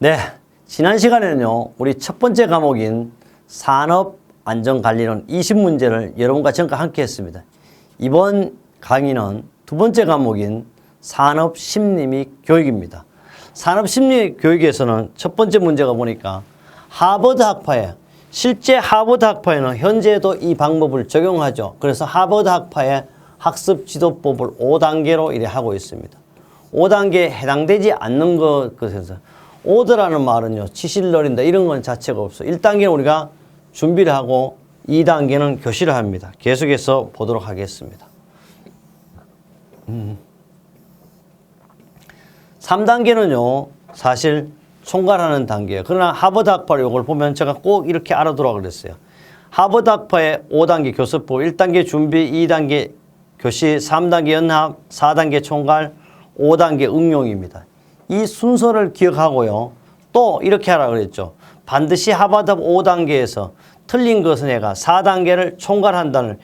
네, 지난 시간에는요, 우리 첫 번째 과목인 산업안전관리론 20문제를 여러분과 저와 함께 했습니다. 이번 강의는 두 번째 과목인 산업심리및 교육입니다. 산업심리 교육에서는 첫 번째 문제가 보니까 하버드 학파에, 실제 하버드 학파에는 현재도 이 방법을 적용하죠. 그래서 하버드 학파의 학습 지도법을 5단계로 이래 하고 있습니다. 5단계에 해당되지 않는 것에서 5드라는 말은요, 치실 노린다 이런 건 자체가 없어요. 1단계는 우리가 준비를 하고 2단계는 교실을 합니다. 계속해서 보도록 하겠습니다. 3단계는요, 사실 총괄하는 단계예요. 그러나 하버드 학파를 이걸 보면 제가 꼭 이렇게 알아두라 그랬어요. 하버드 학파의 5단계 교습법, 1단계 준비, 2단계 교시, 3단계 연합, 4단계 총괄, 5단계 응용입니다. 이 순서를 기억하고요. 또 이렇게 하라 그랬죠. 반드시 하버드 5단계에서 틀린 것은 얘가 4단계를 총괄한다는,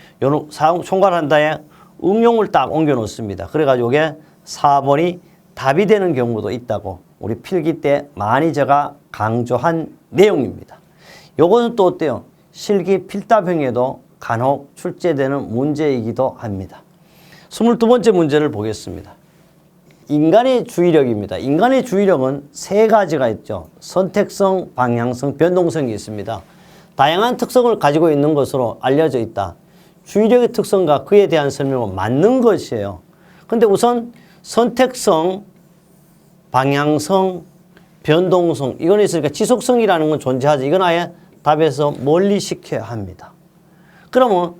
총괄한다에 응용을 딱 옮겨 놓습니다. 그래가지고 이게 4번이 답이 되는 경우도 있다고 우리 필기 때 많이 제가 강조한 내용입니다. 요거는 또 어때요? 실기 필답형에도 간혹 출제되는 문제이기도 합니다. 22번째 문제를 보겠습니다. 인간의 주의력입니다. 인간의 주의력은 세 가지가 있죠. 선택성, 방향성, 변동성이 있습니다. 다양한 특성을 가지고 있는 것으로 알려져 있다. 주의력의 특성과 그에 대한 설명은 맞는 것이에요. 근데 우선 선택성, 방향성, 변동성, 이건 있으니까 지속성이라는 건 존재하지. 이건 아예 답에서 멀리시켜야 합니다. 그러면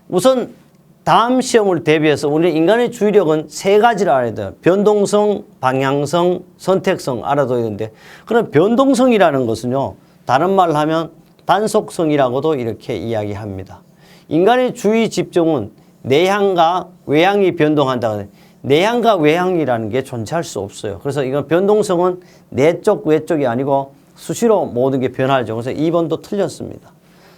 우선 다음 시험을 대비해서 우리 인간의 주의력은 세 가지를 알아야 돼요. 변동성, 방향성, 선택성 알아둬야 되는데, 그럼 변동성이라는 것은요, 다른 말로 하면 단속성이라고도 이렇게 이야기합니다. 인간의 주의 집중은 내향과 외향이 변동한다. 내향과 외향이라는 게 존재할 수 없어요. 그래서 이건 변동성은 내쪽, 외쪽이 아니고 수시로 모든 게 변하죠. 그래서 2번도 틀렸습니다.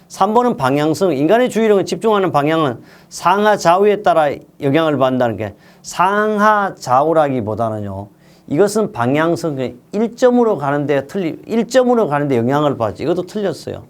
3번은 방향성. 인간의 주의력은 집중하는 방향은 상하 좌우에 따라 영향을 받는다는 게, 상하 좌우라기보다는요, 이것은 방향성이 1점으로 가는데 영향을 받지. 이것도 틀렸어요.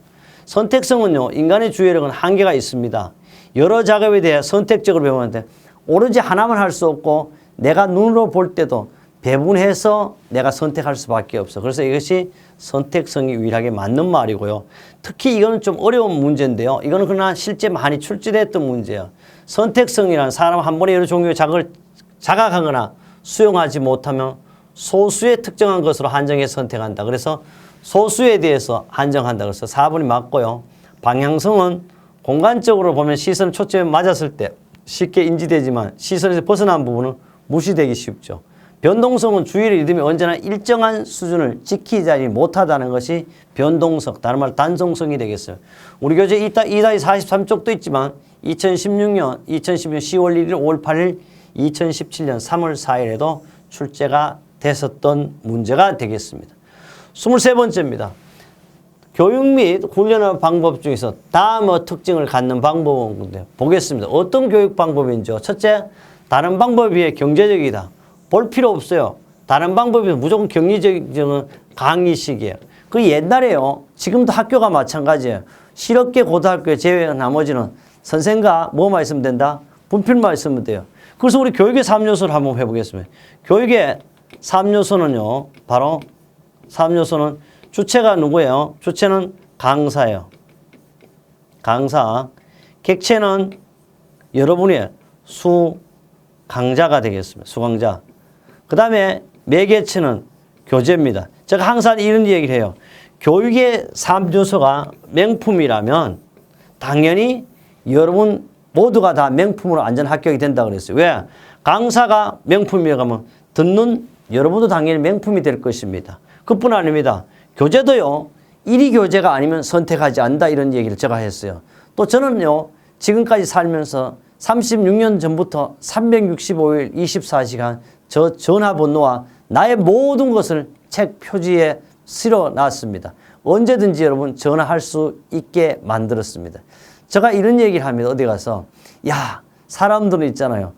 선택성은요, 인간의 주의력은 한계가 있습니다. 여러 작업에 대해 선택적으로 배우는데 오로지 하나만 할 수 없고 내가 눈으로 볼 때도 배분해서 내가 선택할 수밖에 없어. 그래서 이것이 선택성이 유일하게 맞는 말이고요. 특히 이거는 좀 어려운 문제인데요. 이거는 그러나 실제 많이 출제됐던 문제예요. 선택성이란 사람 한 번에 여러 종류의 작업을 자각하거나 수용하지 못하면 소수의 특정한 것으로 한정해서 선택한다. 그래서 소수에 대해서 한정한다. 그래서 4번이 맞고요. 방향성은 공간적으로 보면 시선 초점에 맞았을 때 쉽게 인지되지만 시선에서 벗어난 부분은 무시되기 쉽죠. 변동성은 주의의 리듬이 언제나 일정한 수준을 지키지 못하다는 것이 변동성, 다른 말로 단성성이 되겠어요. 우리 교재 2-43쪽도 있지만 2016년 10월 1일, 5월 8일, 2017년 3월 4일에도 출제가 됐었던 문제가 되겠습니다. 23번째입니다. 교육 및 훈련의 방법 중에서 다음의 특징을 갖는 방법은 보겠습니다. 어떤 교육 방법인지요? 첫째, 다른 방법에 비해 경제적이다. 볼 필요 없어요. 다른 방법이 무조건 경리적인 강의식이에요. 그 옛날에요. 지금도 학교가 마찬가지예요. 실업계 고등학교에 제외한 나머지는 선생과 뭐만 있으면 된다? 분필만 있으면 돼요. 그래서 우리 교육의 3요소를 한번 해보겠습니다. 교육의 3요소는요. 바로 3요소는 주체가 누구예요? 주체는 강사예요. 강사. 객체는 여러분의 수강자가 되겠습니다. 수강자. 그 다음에 매개체는 교재입니다. 제가 항상 이런 얘기를 해요. 교육의 3요소가 명품이라면 당연히 여러분 모두가 다 명품으로 안전 합격이 된다고 그랬어요. 왜? 강사가 명품이라고 하면 듣는 여러분도 당연히 명품이 될 것입니다. 그뿐 아닙니다. 교재도요, 1위 교재가 아니면 선택하지 않는다 이런 얘기를 제가 했어요. 또 저는요, 지금까지 살면서 36년 전부터 365일 24시간 저 전화번호와 나의 모든 것을 책 표지에 실어놨습니다. 언제든지 여러분 전화할 수 있게 만들었습니다. 제가 이런 얘기를 합니다. 어디 가서, 야, 사람들은 있잖아요.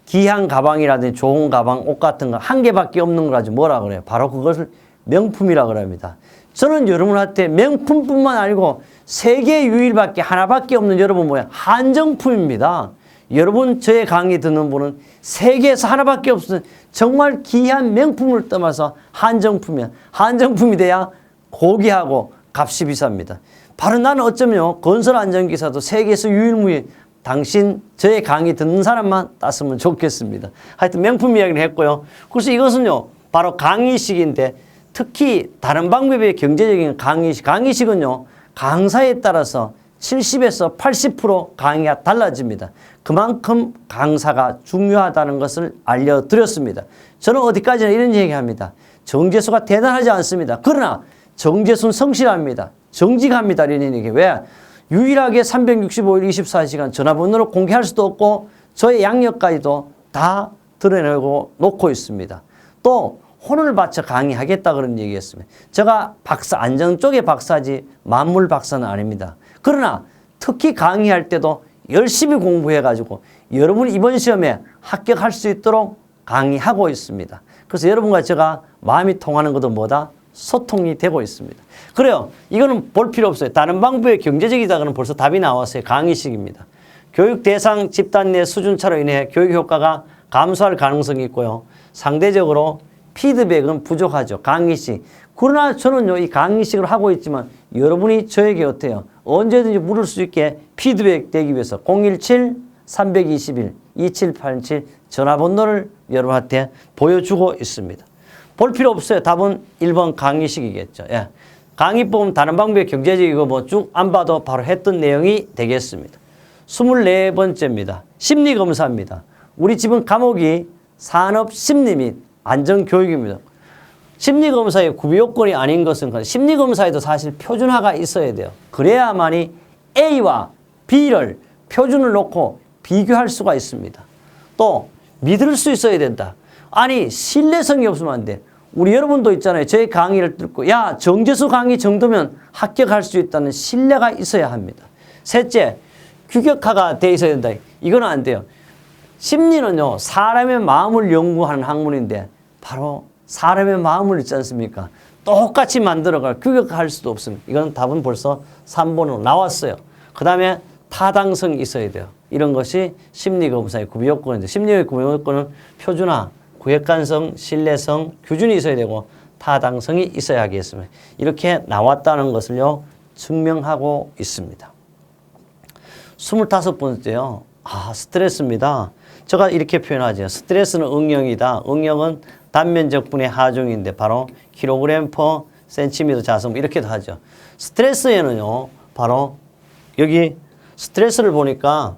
귀한 가방이라든지 좋은 가방, 옷 같은 거 한 개밖에 없는 걸 가지고 뭐라 그래요? 바로 그것을 명품이라 그럽니다. 저는 여러분한테 명품뿐만 아니고 세계 유일밖에 하나밖에 없는 여러분 뭐야? 한정품입니다. 여러분 저의 강의 듣는 분은 세계에서 하나밖에 없는 정말 귀한 명품을 떠나서 한정품이야. 한정품이 돼야 고귀하고 값이 비쌉니다. 바로 나는 어쩌면 건설 안전기사도 세계에서 유일무이 당신 저의 강의 듣는 사람만 땄으면 좋겠습니다. 하여튼 명품 이야기를 했고요. 그래서 이것은요 바로 강의식인데 특히 다른 방법의 경제적인 강의식은요 강사에 따라서 70에서 80% 강의가 달라집니다. 그만큼 강사가 중요하다는 것을 알려드렸습니다. 저는 어디까지나 이런 얘기합니다. 정재수가 대단하지 않습니다. 그러나 정재수는 성실합니다. 정직합니다. 이런 얘기. 왜? 유일하게 365일 24시간 전화번호를 공개할 수도 없고 저의 양력까지도 다 드러내고 놓고 있습니다. 또 혼을 바쳐 강의하겠다 그런 얘기했습니다. 제가 박사, 안전 쪽의 박사지 만물 박사는 아닙니다. 그러나 특히 강의할 때도 열심히 공부해가지고 여러분이 이번 시험에 합격할 수 있도록 강의하고 있습니다. 그래서 여러분과 제가 마음이 통하는 것도 뭐다? 소통이 되고 있습니다. 그래요. 이거는 볼 필요 없어요. 다른 방법의 경제적이다 그러면 벌써 답이 나왔어요. 강의식입니다. 교육 대상 집단 내 수준차로 인해 교육 효과가 감소할 가능성이 있고요. 상대적으로 피드백은 부족하죠. 강의식. 그러나 저는요, 이 강의식을 하고 있지만 여러분이 저에게 어때요? 언제든지 물을 수 있게 피드백 되기 위해서 017-321-2787 전화번호를 여러분한테 보여주고 있습니다. 볼 필요 없어요. 답은 1번 강의식이겠죠. 예. 강의법은 다른 방법의 경제적이고 뭐 쭉 안 봐도 바로 했던 내용이 되겠습니다. 24번째입니다. 심리검사입니다. 우리 집은 과목이 산업심리 및 안전교육입니다. 심리검사의 구비요건이 아닌 것은 심리검사에도 사실 표준화가 있어야 돼요. 그래야만이 A와 B를 표준을 놓고 비교할 수가 있습니다. 또 믿을 수 있어야 된다. 아니 신뢰성이 없으면 안 돼. 우리 여러분도 있잖아요. 저희 강의를 듣고 야 정재수 강의 정도면 합격할 수 있다는 신뢰가 있어야 합니다. 셋째, 규격화가 돼 있어야 된다. 이건 안 돼요. 심리는요 사람의 마음을 연구하는 학문인데 바로 사람의 마음을 있지 않습니까? 똑같이 만들어갈 규격화할 수도 없습니다. 이건 답은 벌써 3번으로 나왔어요. 그 다음에 타당성이 있어야 돼요. 이런 것이 심리검사의 구비요건인데 심리의 구비요건은 표준화, 객관성, 신뢰성, 규준이 있어야 되고 타당성이 있어야 하겠습니다. 이렇게 나왔다는 것을요 증명하고 있습니다. 25번째요. 스트레스입니다. 제가 이렇게 표현하죠. 스트레스는 응용이다. 응용은 단면적분의 하중인데 바로 킬로그램 퍼 센티미터 자성 이렇게도 하죠. 스트레스에는요. 바로 여기 스트레스를 보니까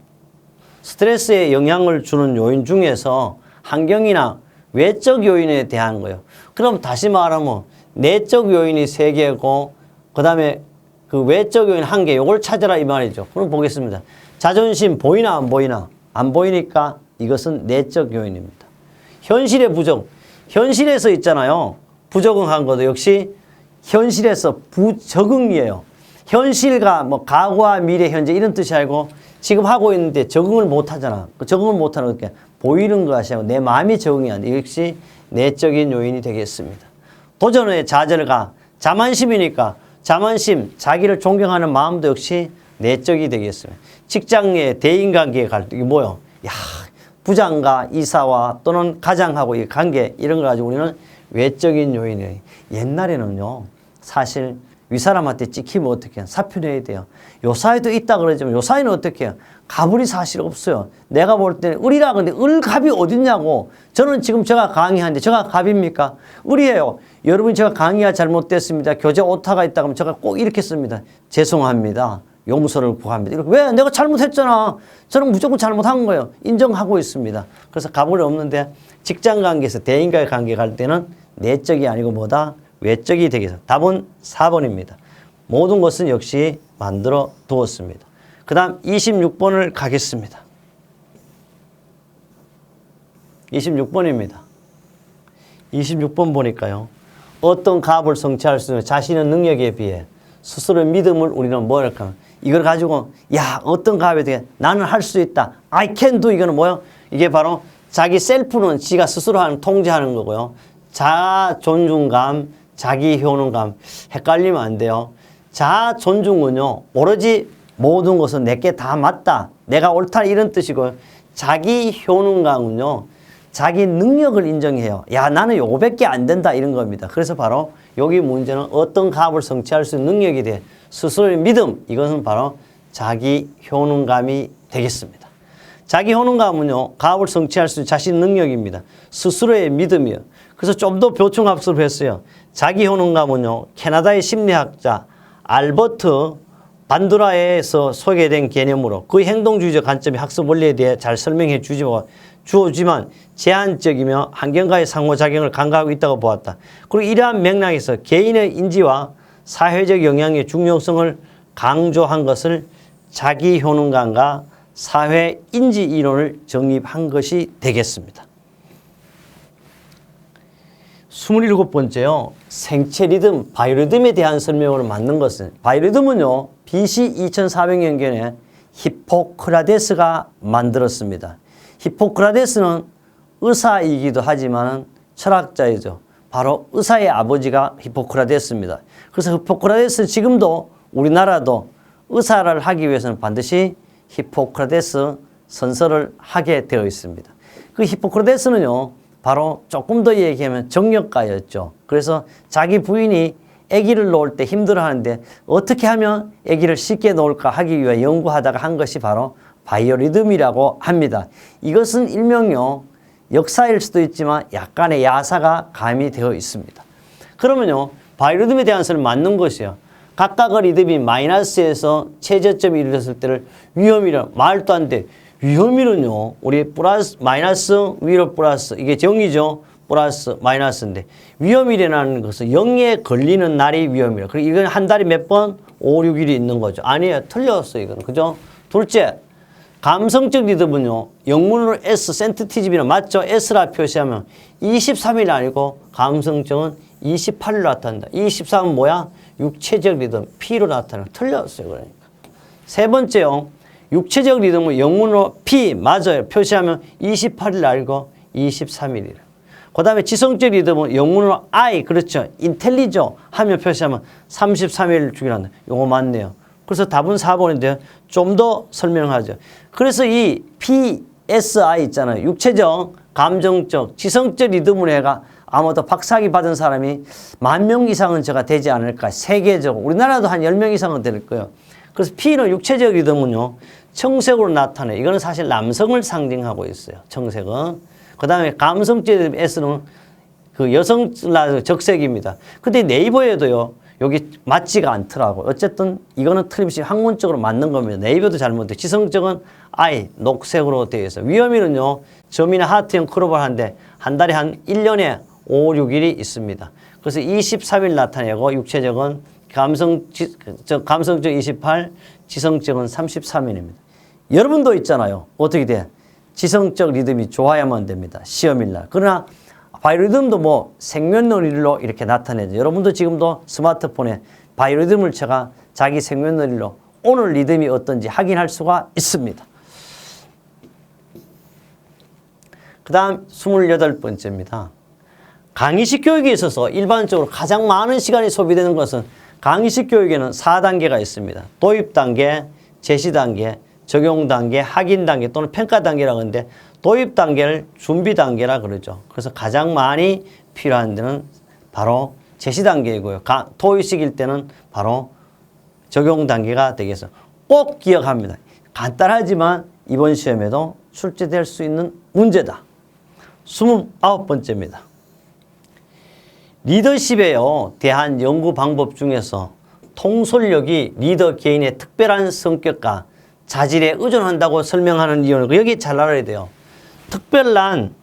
스트레스에 영향을 주는 요인 중에서 환경이나 외적 요인에 대한 거예요. 그럼 다시 말하면 내적 요인이 3개고 그 다음에 그 외적 요인 1개 요걸 찾아라 이 말이죠. 그럼 보겠습니다. 자존심 보이나 안 보이나? 안 보이니까 이것은 내적 요인입니다. 현실의 부정. 현실에서 있잖아요. 부적응한 것도 역시 현실에서 부적응이에요. 현실과 뭐 과거와 미래, 현재 이런 뜻이 아니고 지금 하고 있는데 적응을 못 하잖아. 그 적응을 못 하는 게 보이는 것이 아니고 내 마음이 적응이 안 돼. 역시 내적인 요인이 되겠습니다. 도전의 좌절과 자만심이니까 자만심, 자기를 존경하는 마음도 역시 내적이 되겠습니다. 직장 내 대인관계의 갈등, 이게 뭐요? 야, 부장과 이사와 또는 가장하고 이 관계 이런 걸 가지고 우리는 외적인 요인이에요. 옛날에는요, 사실 윗사람한테 찍히면 어떻게 해요? 사표내야 돼요. 요 사이도 있다 그러지만 요 사이는 어떻게 해요? 갑을이 사실 없어요. 내가 볼 때는 을이라 근데 을갑이 어딨냐고. 저는 지금 제가 강의하는데 제가 갑입니까? 을이에요. 여러분 제가 강의가 잘못됐습니다. 교재 오타가 있다 그러면 제가 꼭 이렇게 씁니다. 죄송합니다. 용서를 구합니다. 이렇게 왜? 내가 잘못했잖아. 저는 무조건 잘못한 거예요. 인정하고 있습니다. 그래서 갑을이 없는데 직장 관계에서 대인과의 관계 갈 때는 내적이 아니고 뭐다? 외적이 되겠습니다. 답은 4번입니다. 모든 것은 역시 만들어 두었습니다. 그 다음 26번을 가겠습니다. 26번입니다. 26번 보니까요. 어떤 값을 성취할 수 있는 자신의 능력에 비해 스스로의 믿음을 우리는 뭐랄까 이걸 가지고 야 어떤 값에 대해 나는 할 수 있다. I can do 이거는 뭐요? 이게 바로 자기 셀프는 지가 스스로 하는 통제하는 거고요. 자아 존중감, 자기 효능감. 헷갈리면 안 돼요. 자아 존중은요, 오로지 모든 것은 내게 다 맞다, 내가 옳다, 이런 뜻이고, 자기 효능감은요, 자기 능력을 인정해요. 야, 나는 요거밖에 안 된다, 이런 겁니다. 그래서 바로 여기 문제는 어떤 값을 성취할 수 있는 능력에 대해 스스로의 믿음, 이것은 바로 자기 효능감이 되겠습니다. 자기 효능감은요, 값을 성취할 수 있는 자신 능력입니다. 스스로의 믿음이요. 그래서 좀 더 보충학습을 했어요. 자기 효능감은요, 캐나다의 심리학자 알버트 반두라에서 소개된 개념으로 그의 행동주의적 관점의 학습 원리에 대해 잘 설명해 주어지만 제한적이며 환경과의 상호작용을 간과하고 있다고 보았다. 그리고 이러한 맥락에서 개인의 인지와 사회적 영향의 중요성을 강조한 것을 자기 효능감과 사회 인지 이론을 정립한 것이 되겠습니다. 27번째요. 생체 리듬, 바이오리듬에 대한 설명으로 맞는 것은, 바이오리듬은요, BC 2400년경에 히포크라테스가 만들었습니다. 히포크라테스는 의사이기도 하지만 철학자이죠. 바로 의사의 아버지가 히포크라테스입니다. 그래서 히포크라테스 지금도 우리나라도 의사를 하기 위해서는 반드시 히포크라테스 선서를 하게 되어 있습니다. 그 히포크라테스는요, 바로 조금 더 얘기하면 정력가였죠. 그래서 자기 부인이 아기를 놓을 때 힘들어하는데 어떻게 하면 아기를 쉽게 놓을까 하기 위해 연구하다가 한 것이 바로 바이오리듬이라고 합니다. 이것은 일명요, 역사일 수도 있지만 약간의 야사가 가미되어 있습니다. 그러면요, 바이오리듬에 대한 설명 맞는 것이요. 각각의 리듬이 마이너스에서 최저점에 이르렀을 때를 위험이라, 말도 안 돼. 위험이는요, 우리 플러스, 마이너스, 위로 플러스, 이게 정이죠. 플러스, 마이너스인데, 위험이라는 것은 0에 걸리는 날이 위험이라. 그리고 이건 한 달에 몇 번? 5, 6일이 있는 거죠. 아니에요. 틀렸어요, 이건. 그죠? 둘째, 감성적 리듬은요, 영문으로 S, 센티티즘이라 맞죠? S라 표시하면 23일 아니고, 감성적은 28일로 나타난다. 23은 뭐야? 육체적 리듬, P로 나타나요. 틀렸어요, 그러니까. 세 번째요. 육체적 리듬은 영문으로 P, 맞아요. 표시하면 28일 알고 23일이라. 그 다음에 지성적 리듬은 영문으로 I, 그렇죠. 인텔리죠. 하면 표시하면 33일 주기란다. 요거 맞네요. 그래서 답은 4번인데요. 좀 더 설명하죠. 그래서 이 PSI 있잖아요. 육체적, 감정적, 지성적 리듬으로 해가 아마도 박사학위 받은 사람이 10,000명 이상은 제가 되지 않을까. 세계적으로. 우리나라도 한 10명 이상은 될 거예요. 그래서 P는 육체적 리듬은요, 청색으로 나타내요. 이거는 사실 남성을 상징하고 있어요. 청색은. 그 다음에 감성적 리듬 S는 그 여성 적색입니다. 근데 네이버에도요, 여기 맞지가 않더라고요. 어쨌든 이거는 틀림없이 학문적으로 맞는 겁니다. 네이버도 잘못돼요. 지성적은 I, 녹색으로 되어 있어요. 위험일은요, 점이나 하트형 크롭을 하는데 한 달에 한 1년에 5, 6일이 있습니다. 그래서 23일 나타내고 육체적은 감성적 28, 지성적은 33일입니다. 여러분도 있잖아요. 어떻게 돼? 지성적 리듬이 좋아야만 됩니다. 시험일날. 그러나 바이오리듬도 뭐 생년월일로 이렇게 나타내죠. 여러분도 지금도 스마트폰에 바이오리듬을 쳐가 자기 생년월일로 오늘 리듬이 어떤지 확인할 수가 있습니다. 그 다음 28번째입니다. 강의식 교육에 있어서 일반적으로 가장 많은 시간이 소비되는 것은 강의식 교육에는 4단계가 있습니다. 도입 단계, 제시 단계, 적용 단계, 확인 단계 또는 평가 단계라고 하는데 도입 단계를 준비 단계라 그러죠. 그래서 가장 많이 필요한 데는 바로 제시 단계이고요. 도입식일 때는 바로 적용 단계가 되겠어요. 꼭 기억합니다. 간단하지만 이번 시험에도 출제될 수 있는 문제다. 29번째입니다. 리더십에요, 대한 연구 방법 중에서 통솔력이 리더 개인의 특별한 성격과 자질에 의존한다고 설명하는 이유는 여기 잘 알아야 돼요. 특별한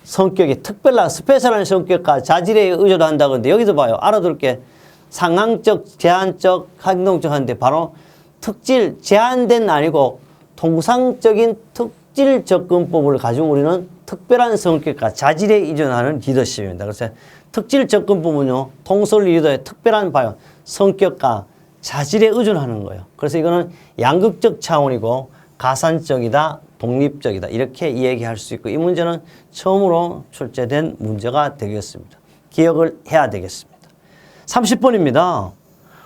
성격이 특별한 스페셜한 성격과 자질에 의존한다고 하는데 여기도 봐요. 알아둘 게 상황적, 제한적, 행동적 하는데 바로 특질, 제한된 아니고 통상적인 특질 접근법을 가지고 우리는 특별한 성격과 자질에 의존하는 리더십입니다. 그래서 특질 접근법은요, 통솔 리더의 특별한 성격과 자질에 의존하는 거예요. 그래서 이거는 양극적 차원이고 가산적이다, 독립적이다 이렇게 이야기할 수 있고 이 문제는 처음으로 출제된 문제가 되겠습니다. 기억을 해야 되겠습니다. 30번입니다.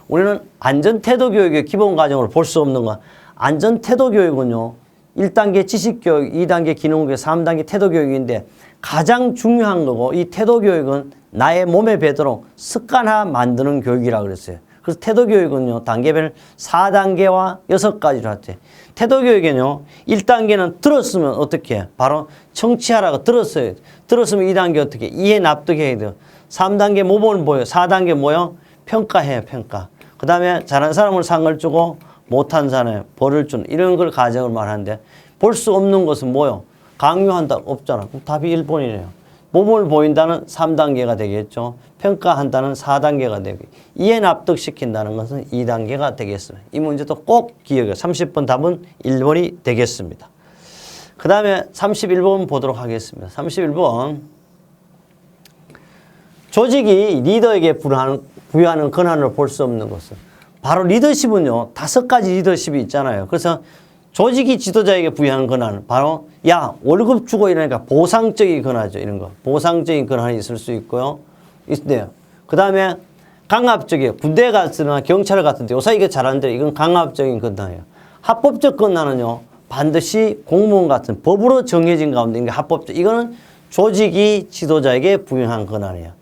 우리는 안전태도교육의 기본과정으로 볼 수 없는 건 안전태도교육은요. 1단계 지식교육, 2단계 기능교육, 3단계 태도교육인데 가장 중요한 거고 이 태도교육은 나의 몸에 배도록 습관화 만드는 교육이라고 그랬어요. 그래서 태도교육은요. 단계별 4단계와 6가지로 했지. 태도교육에는요. 1단계는 들었으면 어떻게 해? 바로 청취하라고 들었어요. 들었으면 2단계 어떻게 해? 이해 납득해야 돼요. 3단계 모범을 보여. 4단계 뭐요? 평가해요. 평가. 그 다음에 잘하는 사람을 상을 주고 못한 사람에 벌을 주는 이런 걸 가정을 말하는데 볼 수 없는 것은 뭐요? 강요한다 없잖아. 그럼 답이 1번이네요. 모범을 보인다는 3단계가 되겠죠. 평가한다는 4단계가 되고 이해 납득시킨다는 것은 2단계가 되겠습니다. 이 문제도 꼭 기억해. 30번 답은 1번이 되겠습니다. 그 다음에 31번 보도록 하겠습니다. 31번 조직이 리더에게 부여하는 권한을 볼 수 없는 것은 바로 리더십은요. 5가지 리더십이 있잖아요. 그래서 조직이 지도자에게 부여하는 권한은 바로 야 월급 주고 이러니까 보상적인 권한이죠. 이런 거. 보상적인 권한이 있을 수 있고요. 있네요. 그 다음에 강압적이에요. 군대에 갔으나 경찰을 갔는데 요새 이게 잘하는데 이건 강압적인 권한이에요. 합법적 권한은요. 반드시 공무원 같은 법으로 정해진 가운데 이게 합법적. 이거는 조직이 지도자에게 부여한 권한이에요.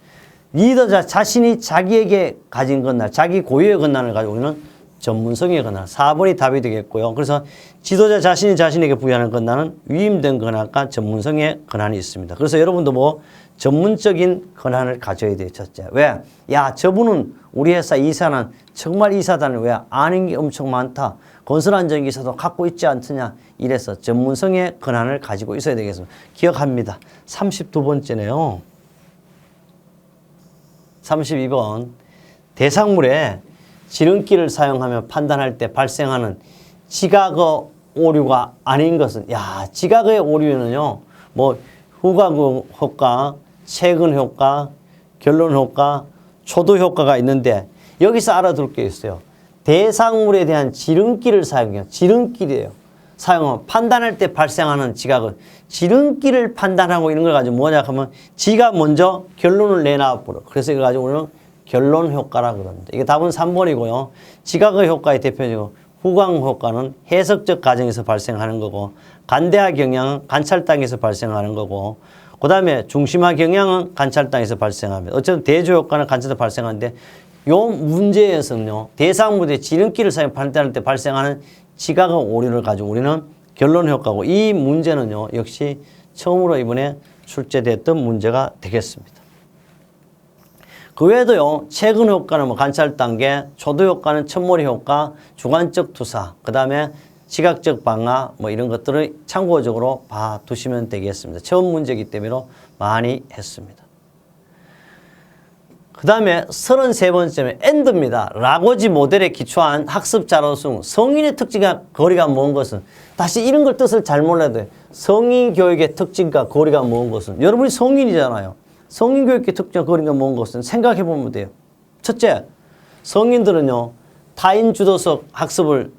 리더자 자신이 자기에게 가진 권한, 자기 고유의 권한을 가지고 우리는 전문성의 권한. 4번이 답이 되겠고요. 그래서 지도자 자신이 자신에게 부여하는 권한은 위임된 권한과 전문성의 권한이 있습니다. 그래서 여러분도 뭐 전문적인 권한을 가져야 돼요. 첫째. 왜? 야, 저분은 우리 회사 이사는 정말 이사단을 왜 아는 게 엄청 많다. 건설안전기사도 갖고 있지 않느냐. 이래서 전문성의 권한을 가지고 있어야 되겠습니다. 기억합니다. 32번째네요. 32번. 대상물에 지름길을 사용하며 판단할 때 발생하는 지각의 오류가 아닌 것은 지각의 오류는요. 뭐 후각 효과, 최근 효과, 결론 효과, 초도 효과가 있는데 여기서 알아둘 게 있어요. 대상물에 대한 지름길을 사용해요. 지름길이에요. 사용하면 판단할 때 발생하는 지각은 지름길을 판단하고 있는 걸 가지고 뭐냐 하면 지가 먼저 결론을 내놔버려. 그래서 이걸 가지고 우리는 결론 효과라고 그럽니다. 이게 답은 3번이고요. 지각의 효과의 대표적으로 후광 효과는 해석적 과정에서 발생하는 거고 간대화 경향은 관찰당에서 발생하는 거고 그 다음에 중심화 경향은 관찰당에서 발생합니다. 어쨌든 대조 효과는 관찰에서 발생하는데 요 문제에서는요. 대상물의 지름길을 사용 판단할 때 발생하는 지각의 오류를 가지고 우리는 결론 효과고 이 문제는요. 역시 처음으로 이번에 출제됐던 문제가 되겠습니다. 그 외에도요, 최근 효과는 뭐 관찰 단계, 초도 효과는 첫머리 효과, 주관적 투사, 그 다음에 시각적 방화, 뭐 이런 것들을 참고적으로 봐두시면 되겠습니다. 처음 문제이기 때문에 많이 했습니다. 그 다음에 33번째는 엔드입니다. 라고지 모델에 기초한 학습 자료 중 성인의 특징과 거리가 먼 것은 다시 이런 걸 뜻을 잘 몰라야 돼요. 성인 교육의 특징과 거리가 먼 것은 여러분이 성인이잖아요. 성인 교육의 특징과 거리가 먼 것은 생각해 보면 돼요. 첫째, 성인들은요. 타인 주도적 학습을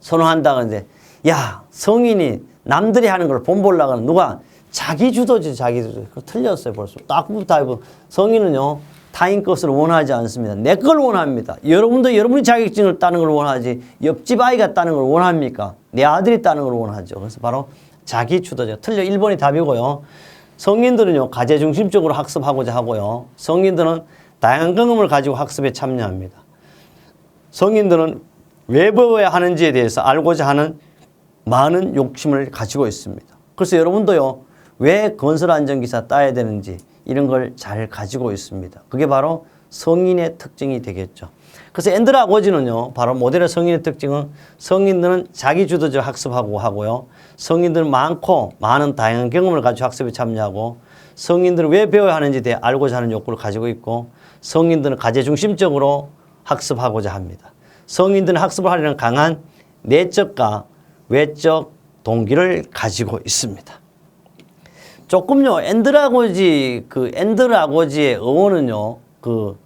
선호한다는데 야 성인이 남들이 하는 걸 본보려고 하는 누가 자기 주도지 자기 주도. 그거 틀렸어요 벌써. 딱 붙어. 성인은요. 타인 것을 원하지 않습니다. 내 걸 원합니다. 여러분도 여러분이 자격증을 따는 걸 원하지 옆집 아이가 따는 걸 원합니까? 내 아들이 따는 걸 원하죠. 그래서 바로 자기 주도죠. 틀려 1번이 답이고요. 성인들은요. 가제 중심적으로 학습하고자 하고요. 성인들은 다양한 경험을 가지고 학습에 참여합니다. 성인들은 왜 배워야 하는지에 대해서 알고자 하는 많은 욕심을 가지고 있습니다. 그래서 여러분도요. 왜 건설안전기사 따야 되는지 이런 걸 잘 가지고 있습니다. 그게 바로 성인의 특징이 되겠죠. 그래서 앤드라고지는요. 바로 모델의 성인의 특징은 성인들은 자기주도적 학습하고 하고요. 성인들은 많은 다양한 경험을 가지고 학습에 참여하고 성인들은 왜 배워야 하는지에 대해 알고자 하는 욕구를 가지고 있고 성인들은 가제중심적으로 학습하고자 합니다. 성인들은 학습을 하려는 강한 내적과 외적 동기를 가지고 있습니다. 조금요, 앤드라고지의 어원은요, 그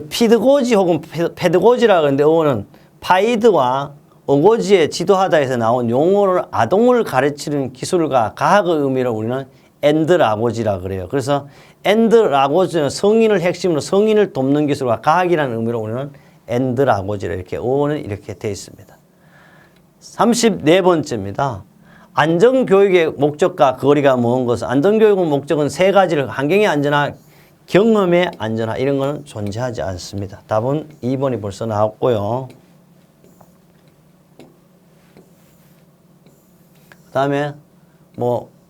피드고지 혹은 패드고지라고 하는데 어원은 파이드와 어고지의 지도하다에서 나온 용어를 아동을 가르치는 기술과 과학의 의미로 우리는 엔드라고지라 그래요. 그래서 엔드라고지는 성인을 핵심으로 성인을 돕는 기술과 과학이라는 의미로 우리는 엔드라고지라 이렇게 어원은 이렇게 되어 있습니다. 34번째입니다. 안전교육의 목적과 거리가 먼 것은 안전교육의 목적은 세 가지를 환경의 안전화, 경험의 안전화 이런 거는 존재하지 않습니다. 답은 2번이 벌써 나왔고요. 그 다음에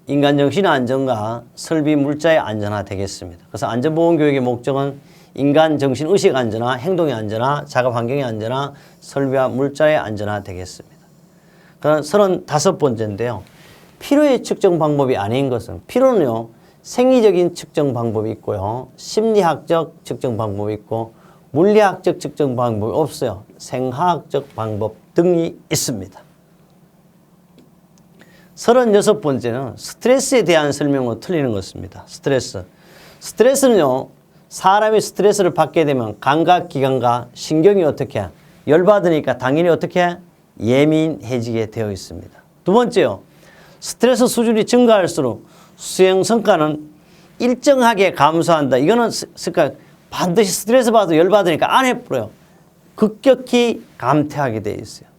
인간 정신의 안전과 설비 물자의 안전화 되겠습니다. 그래서 안전보건교육의 목적은 인간 정신 의식 안전화, 행동의 안전화, 작업 환경의 안전화, 설비와 물자의 안전화 되겠습니다. 그럼 35번째인데요. 필요의 측정 방법이 아닌 것은 필요는요. 생리적인 측정 방법이 있고요. 심리학적 측정 방법이 있고 물리학적 측정 방법이 없어요. 생화학적 방법 등이 있습니다. 36번째는 스트레스에 대한 설명으로 틀리는 것입니다. 스트레스는요. 사람이 스트레스를 받게 되면 감각기관과 신경이 어떻게 열받으니까 당연히 어떻게 예민해지게 되어 있습니다. 두 번째요. 스트레스 수준이 증가할수록 수행 성과는 일정하게 감소한다. 이거는 반드시 스트레스 받아도 열받으니까 안 해버려요. 급격히 감퇴하게 되어 있어요.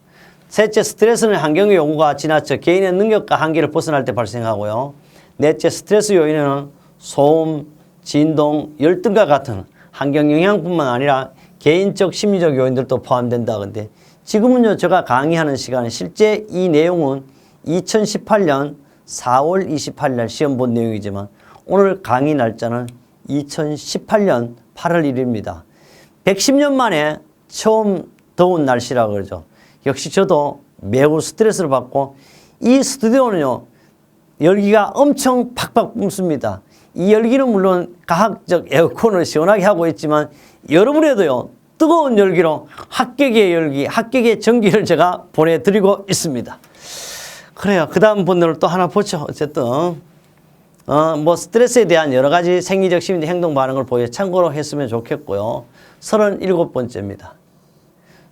셋째, 스트레스는 환경의 요구가 지나쳐 개인의 능력과 한계를 벗어날 때 발생하고요. 넷째, 스트레스 요인은 소음, 진동, 열등과 같은 환경 영향뿐만 아니라 개인적 심리적 요인들도 포함된다. 근데 지금은요, 제가 강의하는 시간에 실제 이 내용은 2018년 4월 28일 시험 본 내용이지만 오늘 강의 날짜는 2018년 8월 1일입니다. 110년 만에 처음 더운 날씨라고 그러죠. 역시 저도 매우 스트레스를 받고 이 스튜디오는요, 열기가 엄청 팍팍 뿜습니다. 이 열기는 물론 과학적 에어컨을 시원하게 하고 있지만 여러분에도요, 뜨거운 열기로 합격의 열기, 합격의 전기를 제가 보내드리고 있습니다. 그래요. 그 다음 분들을 또 하나 보죠. 어쨌든 스트레스에 대한 여러 가지 생리적 심리 행동 반응을 보여 참고로 했으면 좋겠고요. 37번째입니다.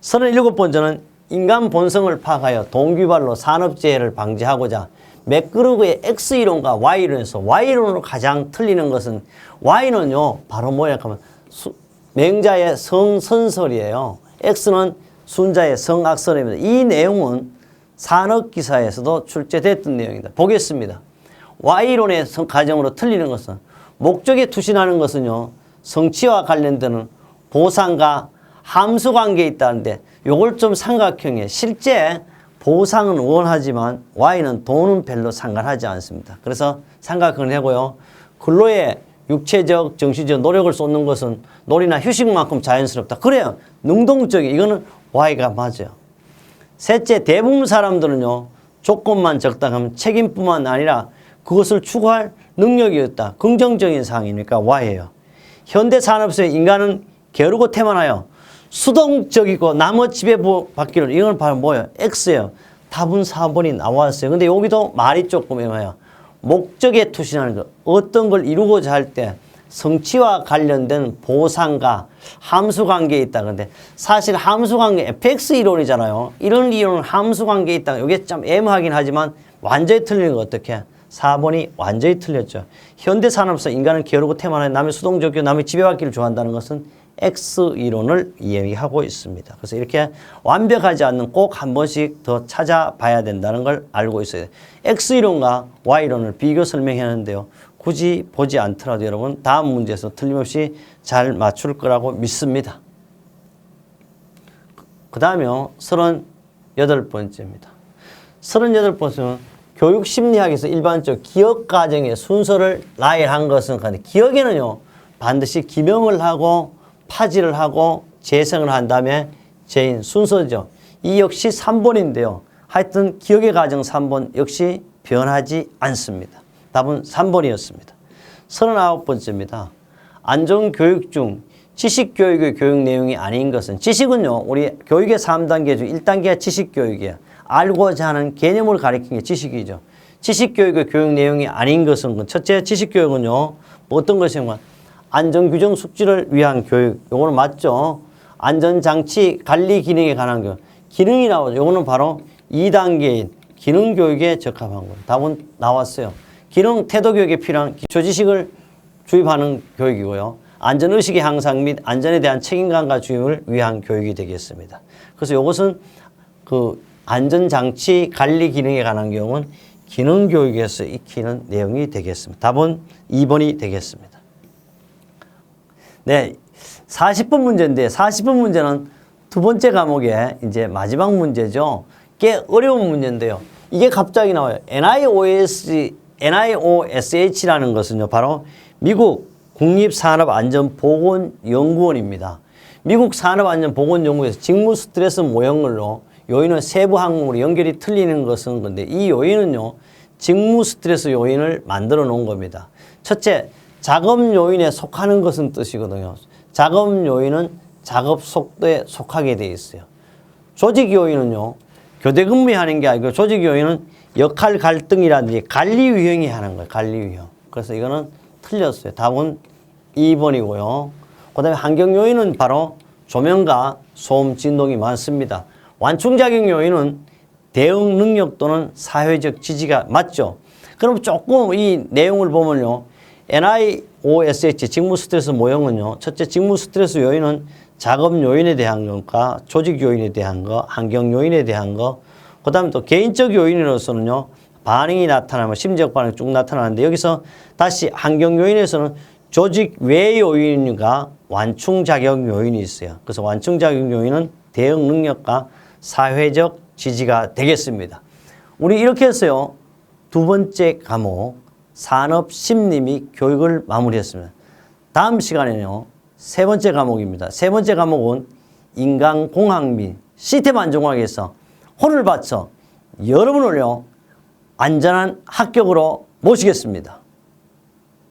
37번째는 인간 본성을 파악하여 동기발로 산업재해를 방지하고자 맥그르그의 X이론과 Y이론에서 Y이론으로 가장 틀리는 것은 Y는요. 바로 뭐냐 하면 맹자의 성선설이에요. X는 순자의 성악설입니다. 이 내용은 산업기사에서도 출제됐던 내용입니다. 보겠습니다. Y이론의 가정으로 틀리는 것은 목적에 투신하는 것은요. 성취와 관련되는 보상과 함수관계에 있다는데 요걸 좀 삼각형에 실제 보상은 원하지만 Y는 돈은 별로 상관하지 않습니다. 그래서 삼각형을 하고요. 근로에 육체적, 정신적 노력을 쏟는 것은 놀이나 휴식만큼 자연스럽다. 그래요. 능동적인 이거는 Y가 맞아요. 셋째, 대부분 사람들은요. 조건만 적당하면 책임뿐만 아니라 그것을 추구할 능력이 없다. 긍정적인 사항이니까 Y예요. 현대 산업에서 인간은 게으르고 태만하여 수동적이고 남의 지배받기를 이건 바로 뭐예요? X예요. 답은 4번이 나왔어요. 근데 여기도 말이 조금 애매해요. 목적에 투신하는 것. 어떤 걸 이루고자 할 때 성취와 관련된 보상과 함수관계에 있다. 근데 사실 함수관계, FX 이론이잖아요. 이런 이론은 함수관계에 있다. 이게 좀 애매하긴 하지만 완전히 틀리는 거 어떻게? 4번이 완전히 틀렸죠. 현대산업에서 인간은 게으르고 태만하여 남의 수동적이고 남의 지배받기를 좋아한다는 것은 X이론을 이야기하고 있습니다. 그래서 이렇게 완벽하지 않는 꼭 한 번씩 더 찾아봐야 된다는 걸 알고 있어야 돼요. X이론과 Y이론을 비교 설명하는데요. 굳이 보지 않더라도 여러분 다음 문제에서 틀림없이 잘 맞출 거라고 믿습니다. 그 다음에요. 38번째입니다. 38번째는 교육심리학에서 일반적 기억 과정의 순서를 나열한 것은 기억에는요. 반드시 기명을 하고 파지를 하고 재생을 한 다음에 재인 순서죠. 이 역시 3번인데요. 하여튼 기억의 과정 3번 역시 변하지 않습니다. 답은 3번이었습니다. 39번째입니다. 안전교육 중 지식교육의 교육 내용이 아닌 것은 지식은요. 우리 교육의 3단계 중 1단계가 지식교육이에요. 알고자 하는 개념을 가리키는 게 지식이죠. 지식교육의 교육 내용이 아닌 것은 첫째 지식교육은요. 어떤 것인가? 안전규정 숙지를 위한 교육. 요거는 맞죠. 안전장치 관리 기능에 관한 교육. 기능이 나오죠. 요거는 바로 2단계인 기능교육에 적합한 거예요. 답은 나왔어요. 기능 태도 교육에 필요한 기초 지식을 주입하는 교육이고요. 안전의식의 향상 및 안전에 대한 책임감과 주임을 위한 교육이 되겠습니다. 그래서 이것은 그 안전장치 관리 기능에 관한 경우는 기능교육에서 익히는 내용이 되겠습니다. 답은 2번이 되겠습니다. 네, 40분 문제인데 40분 문제는 두 번째 과목의 이제 마지막 문제죠. 꽤 어려운 문제인데요. 이게 갑자기 나와요. NIOSH라는 것은요, 바로 미국 국립산업안전보건연구원입니다. 미국 산업안전보건연구에서 직무 스트레스 모형으로 요인은 세부 항목으로 연결이 틀리는 것은 건데 이 요인은요, 직무 스트레스 요인을 만들어 놓은 겁니다. 첫째, 작업 요인에 속하는 것은 뜻이거든요. 작업 요인은 작업 속도에 속하게 되어 있어요. 조직 요인은요, 교대 근무하는 게 아니고 조직 요인은 역할 갈등이라든지 관리 유형이 하는 거예요. 관리 유형. 그래서 이거는 틀렸어요. 답은 2번이고요. 그 다음에 환경 요인은 바로 조명과 소음, 진동이 많습니다. 완충작용 요인은 대응 능력 또는 사회적 지지가 맞죠. 그럼 조금 이 내용을 보면요. NIOSH 직무 스트레스 모형은요. 첫째, 직무 스트레스 요인은 작업 요인에 대한 것과 조직 요인에 대한 것, 환경 요인에 대한 것, 그 다음에 또 개인적 요인으로서는요. 반응이 나타나면 심리적 반응이 쭉 나타나는데 여기서 다시 환경 요인에서는 조직 외 요인과 완충작용 요인이 있어요. 그래서 완충작용 요인은 대응 능력과 사회적 지지가 되겠습니다. 우리 이렇게 해서요. 두 번째 과목 산업심리 및 교육을 마무리했습니다. 다음 시간에는요. 세 번째 과목입니다. 세 번째 과목은 인간공학 및 시스템 안정화에 위해서 혼을 바쳐 여러분을요. 안전한 합격으로 모시겠습니다.